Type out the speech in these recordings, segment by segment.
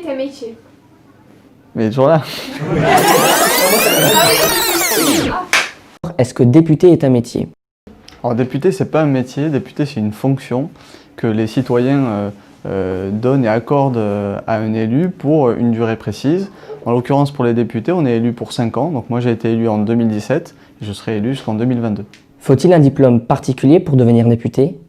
est un métier? Mais il est toujours là. Est-ce que député est un métier? Alors député, c'est pas un métier, député c'est une fonction que les citoyens donnent et accordent à un élu pour une durée précise. En l'occurrence pour les députés, on est élu pour 5 ans, donc moi j'ai été élu en 2017 et je serai élu jusqu'en 2022. Faut-il un diplôme particulier pour devenir député?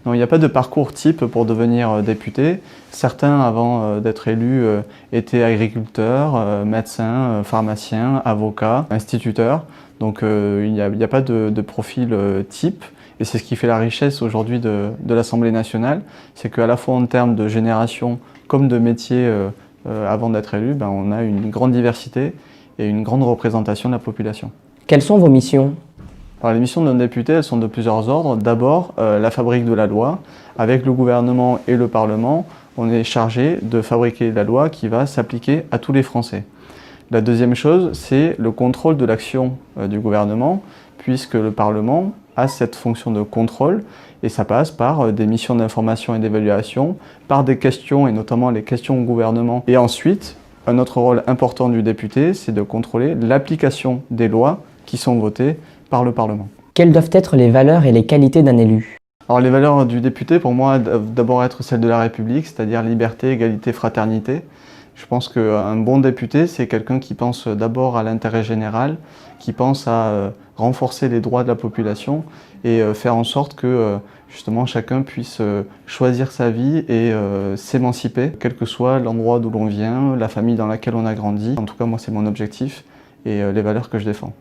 Non, il n'y a pas de parcours type pour devenir député. Certains, avant d'être élus, étaient agriculteurs, médecins, pharmaciens, avocats, instituteurs. Donc il n'y a pas de profil type. Et c'est ce qui fait la richesse aujourd'hui de l'Assemblée nationale. C'est qu'à la fois en termes de génération comme de métier avant d'être élu, on a une grande diversité et une grande représentation de la population. Quelles sont vos missions? Alors, les missions d'un député, elles sont de plusieurs ordres. D'abord, la fabrique de la loi. Avec le gouvernement et le Parlement, on est chargé de fabriquer la loi qui va s'appliquer à tous les Français. La deuxième chose, c'est le contrôle de l'action du gouvernement, puisque le Parlement a cette fonction de contrôle, et ça passe par des missions d'information et d'évaluation, par des questions, et notamment les questions au gouvernement. Et ensuite, un autre rôle important du député, c'est de contrôler l'application des lois qui sont votées par le Parlement. Quelles doivent être les valeurs et les qualités d'un élu? Alors les valeurs du député, pour moi, doivent d'abord être celles de la République, c'est-à-dire liberté, égalité, fraternité. Je pense qu'un bon député, c'est quelqu'un qui pense d'abord à l'intérêt général, qui pense à renforcer les droits de la population et faire en sorte que justement chacun puisse choisir sa vie et s'émanciper, quel que soit l'endroit d'où l'on vient, la famille dans laquelle on a grandi. En tout cas, moi, c'est mon objectif et les valeurs que je défends.